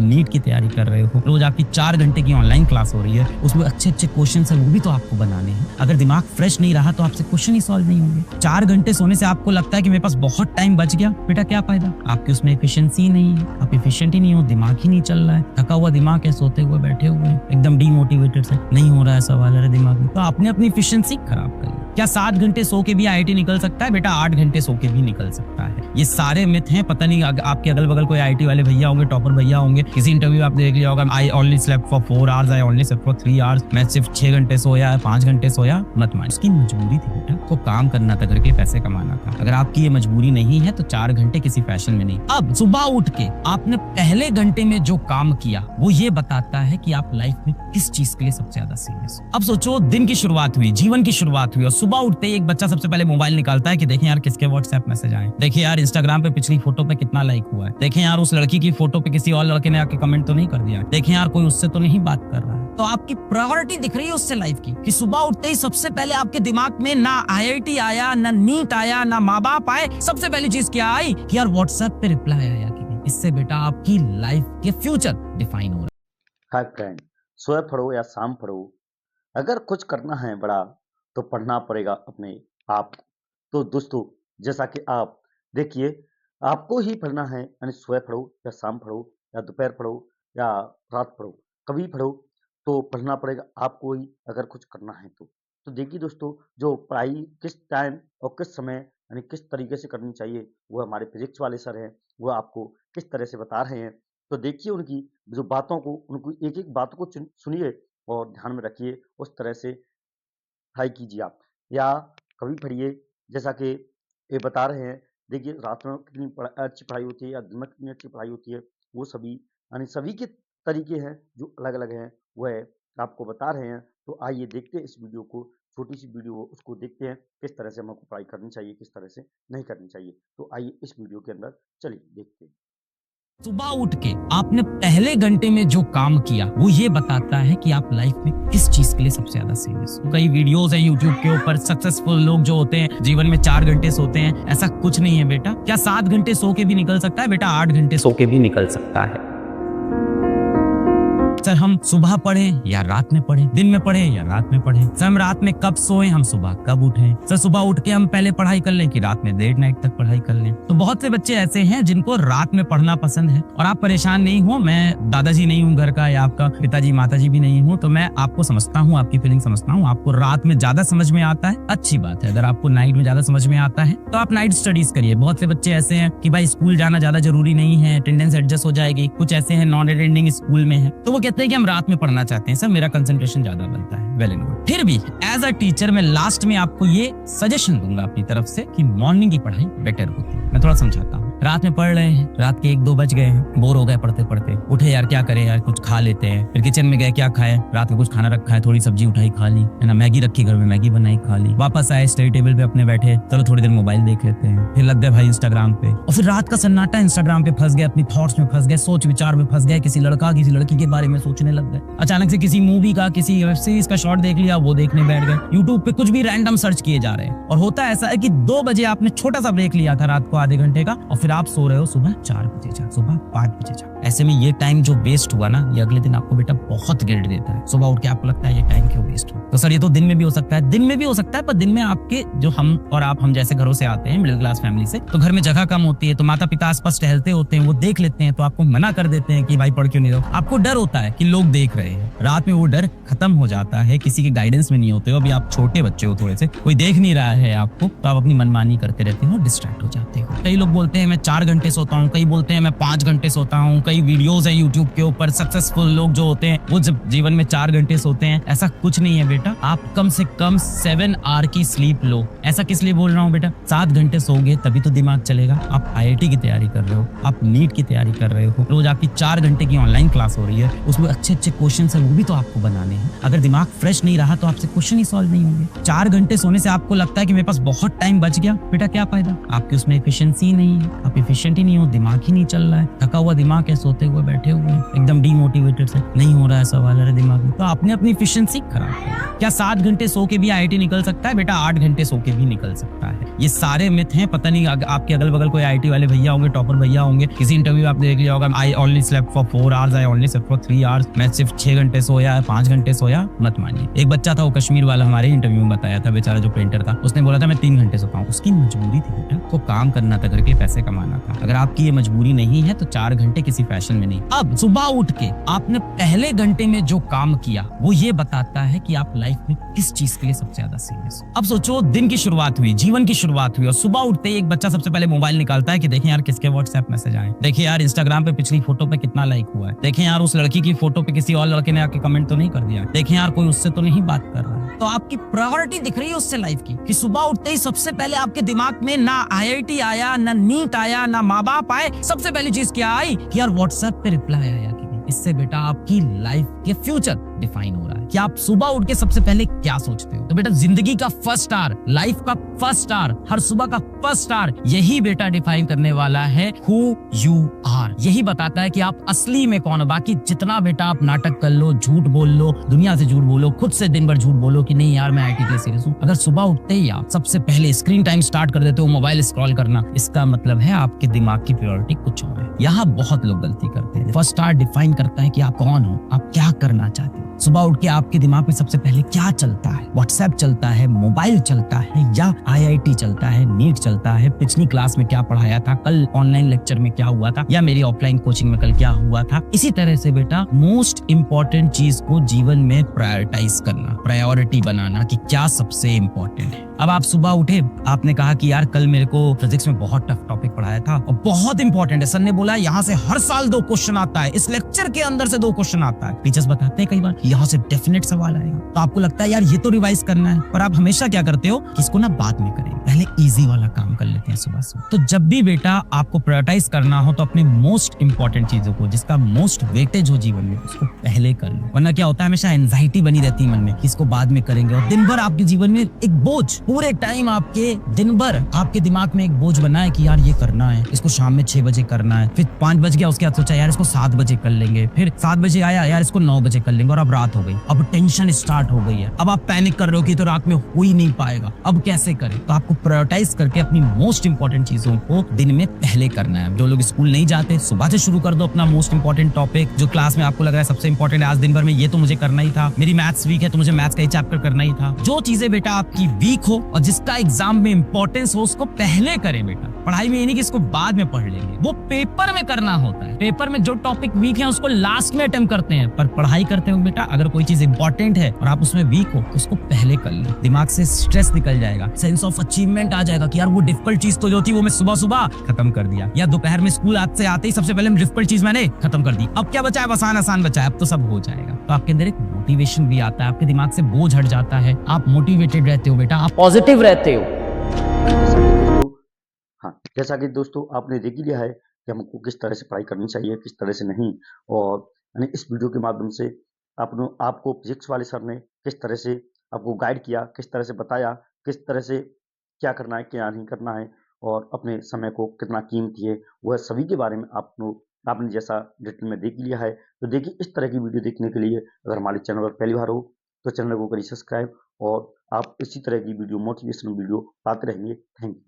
NEET की तैयारी कर रहे हो, रोज आपकी 4 घंटे की ऑनलाइन क्लास हो रही है, उसमें अच्छे अच्छे क्वेश्चन है वो भी तो आपको बनाने हैं। अगर दिमाग फ्रेश नहीं रहा तो आपसे क्वेश्चन ही सॉल्व नहीं होंगे। 4 घंटे सोने से आपको लगता है कि मेरे पास बहुत टाइम बच गया, बेटा क्या फायदा, आपकी उसमें एफिशिएंसी नहीं है, आप एफिशिएंट ही नहीं हो, दिमाग ही नहीं चल रहा है, थका हुआ दिमाग है, सोते हुए बैठे हुए एकदम डीमोटिवेटेड से नहीं हो रहा है सवाल है दिमाग में, तो आपने अपनी एफिशिएंसी खराब कर ली। क्या 7 घंटे सो के भी IIT निकल सकता है? बेटा 8 घंटे सो के भी निकल सकता है। ये सारे मिथ हैं। पता नहीं आपके अगल बगल कोई IIT वाले भैया होंगे, टॉपर भैया होंगे, किसी इंटरव्यू आप देख लिया होगा, I only slept for 4 hours, I only slept for 3 hours, मैं सिर्फ 6 घंटे सोया, 5 घंटे सोया। मत मान, इसकी मजबूरी थी बेटा, तो काम करना था, घर के पैसे कमाना था। अगर आपकी ये मजबूरी नहीं है तो 4 घंटे किसी फैशन में नहीं। अब सुबह उठ के आपने पहले घंटे में जो काम किया वो ये बताता है कि आप लाइफ में किस चीज के लिए सबसे ज्यादा सीरियस हो। अब सोचो, दिन की शुरुआत हुई, जीवन की शुरुआत हुई और सुबह उठते ही एक बच्चा सबसे पहले मोबाइल निकालता है कि देखें यार किसके व्हाट्सएप मैसेज आए, देखें यार इंस्टाग्राम पे पिछली फोटो पे कितना लाइक हुआ है, देखें यार उस लड़की की फोटो पे किसी और लड़के ने आके कमेंट तो नहीं कर दिया, देखें यार कोई उससे तो नहीं बात कर रहा है। तो आपकी प्रायोरिटी दिख रही है उससे लाइफ की, कि सुबह उठते ही सबसे पहले आपके दिमाग में ना IIT आया, ना नीट आया, ना माँ बाप आए, सबसे पहली चीज क्या आई कि यार व्हाट्सएप पे रिप्लाई आया कि नहीं। इससे बेटा आपकी लाइफ के फ्यूचर डिफाइन हो रहा है। हाय फ्रेंड, सुबह पढ़ो या शाम पढ़ो, अगर कुछ करना है बड़ा तो पढ़ना पड़ेगा अपने आप को। तो दोस्तों, जैसा कि आप देखिए, आपको ही पढ़ना है, यानी सुबह पढ़ो या शाम पढ़ो या दोपहर पढ़ो या रात पढ़ो, कभी पढ़ो तो पढ़ना पड़ेगा आपको ही, अगर कुछ करना है तो देखिए दोस्तों, जो पढ़ाई किस टाइम और किस समय यानी किस तरीके से करनी चाहिए, वो हमारे फिजिक्स वाले सर हैं, वो आपको किस तरह से बता रहे हैं। तो देखिए उनकी जो बातों को, उनकी एक-एक बात को सुनिए और ध्यान में रखिए, उस तरह से पढ़ाई कीजिए आप, या कभी पढ़िए। जैसा कि ये बता रहे हैं, देखिए रात में कितनी अच्छी पढ़ाई होती है या दिन में कितनी अच्छी पढ़ाई होती है, वो सभी यानी सभी के तरीके हैं जो अलग-अलग हैं, वह आपको बता रहे हैं। तो आइए देखते हैं इस वीडियो को, छोटी-सी वीडियो हो, उसको देखते हैं किस तरह से हमको पढ़ाई करनी चाहिए, किस तरह से नहीं करनी चाहिए। तो आइए इस वीडियो के अंदर चलिए देखते हैं। सुबह उठ के आपने पहले घंटे में जो काम किया वो ये बताता है कि आप लाइफ में किस चीज के लिए सबसे ज्यादा सीरियस हो। कई वीडियोस हैं YouTube के ऊपर, सक्सेसफुल लोग जो होते हैं जीवन में 4 घंटे सोते हैं, ऐसा कुछ नहीं है बेटा। क्या 7 घंटे सो के भी निकल सकता है? बेटा 8 घंटे सो के भी निकल सकता है। सर हम सुबह पढ़े या रात में पढ़े, दिन में पढ़े या रात में पढ़े, सर हम रात में कब सोए, हम सुबह कब उठे, सर सुबह उठ के हम पहले पढ़ाई कर लें कि रात में देर नाइट तक पढ़ाई कर लें। तो बहुत से बच्चे ऐसे हैं जिनको रात में पढ़ना पसंद है। और आप परेशान नहीं हो, मैं दादाजी नहीं हूँ घर का या आपका पिताजी माताजी भी नहीं हूँ, तो मैं आपको समझता हूँ, आपकी फीलिंग समझता हूँ। आपको रात में ज्यादा समझ में आता है, अच्छी बात है। अगर आपको नाइट में ज्यादा समझ में आता है तो आप नाइट स्टडीज करिए। बहुत से बच्चे ऐसे हैं कि भाई स्कूल जाना ज्यादा जरूरी नहीं है, अटेंडेंस एडजस्ट हो जाएगी। कुछ ऐसे हैं नॉन अटेंडिंग स्कूल में है, तो वो कहते हैं कि हम रात में पढ़ना चाहते हैं, सर मेरा कंसंट्रेशन ज्यादा बनता है। Well and good. फिर भी एज अ टीचर मैं लास्ट में आपको ये सजेशन दूंगा अपनी तरफ से कि मॉर्निंग की पढ़ाई बेटर होती है। मैं थोड़ा समझाता हूँ। रात में पढ़ रहे हैं, रात के 1-2 बज गए हैं, बोर हो गए पढ़ते पढ़ते, उठे यार क्या करें यार, कुछ खा लेते हैं। फिर किचन में गए, क्या खाए, रात में कुछ खाना रखा है, थोड़ी सब्जी उठाई खा ली, है ना, मैगी रखी घर में, मैगी बनाई खा ली। वापस आए, स्टडी टेबल पे अपने बैठे, चलो थोड़ी देर मोबाइल देख लेते हैं। फिर लग गए भाई इंस्टाग्राम पे, और फिर रात का सन्नाटा, इंस्टाग्राम पे फंस गए, अपनी थॉट्स में फंस गए, सोच विचार में फंस गए, किसी लड़का किसी लड़की के बारे में सोचने लग गए। अचानक से किसी मूवी का, किसी वेब सीरीज का शॉर्ट देख लिया, वो देखने बैठ गए। यूट्यूब पे कुछ भी रैंडम सर्च किए जा रहे हैं। और होता ऐसा है कि 2 बजे आपने छोटा सा ब्रेक लिया था रात को आधे घंटे का, और फिर आप सो रहे हो सुबह 4 बजे जा, सुबह 5 बजे जा। ऐसे में ये टाइम जो वेस्ट हुआ ना, ये अगले दिन आपको बेटा बहुत गिल्ट देता है। सुबह उठ के आपको लगता है ये टाइम क्यों वेस्ट हुआ। तो सर ये तो दिन में भी हो सकता है, दिन में भी हो सकता है, पर दिन में आपके जो हम और आप, हम जैसे घरों से आते हैं, मिडिल क्लास फैमिली से, तो घर में जगह कम होती है, तो माता पिता आसपास टहलते होते हैं, वो देख लेते हैं, तो आपको मना कर देते हैं कि भाई पढ़ क्यों नहीं रहो। आपको डर होता है कि लोग देख रहे हैं। रात में वो डर खत्म हो जाता है, किसी के गाइडेंस में नहीं होते हो। अभी आप छोटे बच्चे हो, थोड़े से कोई देख नहीं रहा है आपको, तो आप अपनी मनमानी करते रहते हो, डिस्ट्रैक्ट हो जाते हो। कई लोग बोलते हैं मैं 4 घंटे सोता हूँ, कई बोलते हैं मैं 5 घंटे सोता हूँ। कई वीडियोस हैं YouTube के ऊपर, सक्सेसफुल लोग जो होते हैं वो जब जीवन में 4 घंटे सोते हैं। ऐसा कुछ नहीं है बेटा। आप कम से कम 7 आवर की स्लीप लो। ऐसा किस लिए बोल रहा हूँ बेटा, 7 घंटे सोओगे तभी तो दिमाग चलेगा। आप IIT की तैयारी कर रहे हो, आप नीट की तैयारी कर रहे हो, रोज आपकी 4 घंटे की ऑनलाइन क्लास हो रही है, उसमें अच्छे अच्छे क्वेश्चन है वो भी तो आपको बनाने हैं। अगर दिमाग फ्रेश नहीं रहा तो आपसे क्वेश्चन ही सॉल्व नहीं होंगे। 4 घंटे सोने से आपको लगता है कि मेरे पास बहुत टाइम बच गया, बेटा क्या फायदा, आपकी उसमें एफिशिएंसी नहीं है, आप एफिशिएंट ही नहीं हो, दिमाग ही नहीं चल रहा है, थका हुआ दिमाग है, सोते हुए बैठे हुए एकदम डीमोटिवेटेड से नहीं हो रहा है सवाल है दिमाग में, तो आपने अपनी एफिशिएंसी खराब कर। क्या 7 घंटे सो के भी IIT निकल सकता है? बेटा 8 घंटे सो के भी निकल सकता है। ये सारे मिथ हैं। पता नहीं आपके अगल बगल कोई आईटी वाले भैया होंगे, टॉपर भैया होंगे, किसी इंटरव्यू में आपने देख लिया होगा, I only slept for 4 hours, I only slept for 3 hours, मैं सिर्फ 6 घंटे सोया, 5 घंटे सोया। मत मानिए। एक बच्चा था, वो कश्मीर वाला, हमारे इंटरव्यू में बताया था, बेचारा जो पेंटर था, उसने बोला था मैं 3 घंटे सोता हूँ। उसकी मजबूरी थी बेटा, उसको काम करना था, घर के पैसे कमाना था। अगर आपकी ये मजबूरी नहीं है तो 4 घंटे किसी फैशन में नहीं। अब सुबह उठ के आपने पहले घंटे में जो काम किया वो ये बताता है कि आप लाइफ में किस चीज के लिए सबसे ज्यादा सीरियस हो। अब सोचो, दिन की शुरुआत हुई, जीवन की शुरुआत हुई, और सुबह उठते ही एक बच्चा सबसे पहले मोबाइल निकालता है कि देखें यार किसके व्हाट्सएप मैसेज आए, देखें यार इंस्टाग्राम पे पिछली फोटो पे कितना लाइक हुआ है, देखें यार उस लड़की की फोटो पे किसी और लड़के ने आके कमेंट तो नहीं कर दिया, देखें यार कोई उससे तो नहीं बात कर रहा है। तो आपकी प्रायोरिटी दिख रही है उससे लाइफ की, कि सुबह उठते ही सबसे पहले आपके दिमाग में ना IIT आया, ना नीट आया, ना माँ बाप आए, सबसे पहली चीज क्या आई कि यार व्हाट्सएप पे रिप्लाई आया कि नहीं। इससे बेटा आपकी लाइफ के फ्यूचर डिफाइन हो रहा है कि आप सुबह उठ के सबसे पहले क्या सोचते हो। तो बेटा जिंदगी का फर्स्ट स्टार, लाइफ का फर्स्ट स्टार, हर सुबह का फर्स्ट स्टार, यही बेटा डिफाइन करने वाला है हु यू आर। यही बताता है कि आप असली में कौन हो। बाकी जितना बेटा आप नाटक कर लो, झूठ बोल लो, दुनिया से झूठ बोलो, खुद से दिन भर झूठ बोलो कि नहीं यार मैं आईटी के लिए सीरियस हूँ, अगर सुबह उठते ही आप सबसे पहले स्क्रीन टाइम स्टार्ट कर देते हो मोबाइल स्क्रॉल करना, इसका मतलब है आपके दिमाग की प्रायोरिटी कुछ और है। यहाँ बहुत लोग गलती करते हैं। फर्स्ट स्टार डिफाइन करता है कि आप कौन हो, आप क्या करना चाहते हो। सुबह उठ के आपके दिमाग में सबसे पहले क्या चलता है, व्हाट्सएप चलता है, मोबाइल चलता है, या IIT चलता है, नीट चलता है, पिछली क्लास में क्या पढ़ाया था, कल ऑनलाइन लेक्चर में क्या हुआ था, या मेरी ऑफलाइन कोचिंग में कल क्या हुआ था। इसी तरह से बेटा मोस्ट इंपॉर्टेंट चीज को जीवन में प्रायोरिटाइज करना, प्रायोरिटी बनाना कि क्या सबसे इंपॉर्टेंट है। अब आप सुबह उठे, आपने कहा कि यार कल मेरे को फिजिक्स में बहुत टफ टॉपिक पढ़ाया था और बहुत इंपॉर्टेंट है, सर ने बोला यहाँ से हर साल 2 क्वेश्चन आता है, इस लेक्चर के अंदर से 2 क्वेश्चन आता है। टीचर्स बताते हैं कई बार यहाँ से डेफिनेट सवाल आएगा, तो आपको लगता है यार ये तो रिवाइज करना है, पर आप हमेशा क्या करते हो कि इसको ना बाद में करेंगे, पहले इजी वाला काम कर लेते हैं सुबह से। तो जब भी बेटा आपको प्रायोरिटाइज करना हो तो अपने मोस्ट इंपॉर्टेंट चीजों को, जिसका मोस्ट वेटेज हो जीवन में, उसको पहले कर लो। वरना क्या होता है, हमेशा एंजाइटी बनी रहती है मन में कि इसको बाद में करेंगे, और दिन भर आपके जीवन में एक बोझ, पूरे टाइम आपके दिन भर आपके दिमाग में एक बोझ बना है कि यार ये करना है, इसको शाम में 6 बजे करना है, फिर 5 बज गया, उसके बाद सोचा यार इसको 7 बजे कर लेंगे, फिर 7 बजे आया यार इसको 9 बजे कर लेंगे, और अब रात हो गई, अब टेंशन स्टार्ट हो गई है, अब आप पैनिक कर रहे हो कि तो रात में हो ही नहीं पाएगा, अब कैसे करें। तो आपको प्रायोरिटाइज करके अपनी मोस्ट इंपॉर्टेंट चीजों को दिन में पहले करना है। जो लोग स्कूल नहीं जाते, सुबह से शुरू कर दो अपना मोस्ट इंपॉर्टेंट टॉपिक, जो क्लास में आपको लग रहा है सबसे इंपॉर्टेंट है आज दिन भर में, ये तो मुझे करना ही था, मेरी मैथ्स वीक है तो मुझे मैथ्स का ही चैप्टर करना ही था। जो चीजें बेटा आपकी वीक हो और जिसका एग्जाम में इंपॉर्टेंस हो, उसको पहले करें बेटा। पढ़ाई में ये नहीं कि इसको बाद में पढ़ लेंगे, वो पेपर में करना होता है। पेपर में जो टॉपिक वीक है उसको लास्ट में अटेम्प्ट करते हैं, पर पढ़ाई करते हो बेटा, अगर कोई चीज इंपॉर्टेंट है और आप उसमें वीक हो तो उसको पहले कर लो। दिमाग से स्ट्रेस निकल जाएगा, सेंस ऑफ अचीवमेंट आ जाएगा कि यार वो डिफिकल्ट चीज तो जो थी वो मैं सुबह सुबह खत्म कर दिया, या दोपहर में स्कूल से आते ही सबसे पहले डिफिकल्ट चीज मैंने खत्म कर दी, अब क्या बचा है, आसान आसान बचा है, अब तो सब हो जाएगा। तो आपके अंदर एक मोटिवेशन भी आता है, आपके दिमाग से बोझ हट जाता है, आप मोटिवेटेड रहते हो बेटा, आप पॉजिटिव रहते हो। हाँ, जैसा कि दोस्तों आपने देख ही लिया है कि हमको किस तरह से पढ़ाई करनी चाहिए, किस तरह से नहीं, और यानी इस वीडियो के माध्यम से आपको फिजिक्स वाले सर ने किस तरह से आपको गाइड किया, किस तरह से बताया, किस तरह से क्या करना है, क्या नहीं करना है, और अपने समय को कितना कीमती है, वह सभी के बारे में आपने जैसा डिटेल में देख लिया है। तो देखिए, इस तरह की वीडियो देखने के लिए अगर हमारे चैनल पर पहली बार हो तो चैनल को करिए सब्सक्राइब, और आप इसी तरह की वीडियो, मोटिवेशनल वीडियो पाते रहेंगे। Thank you.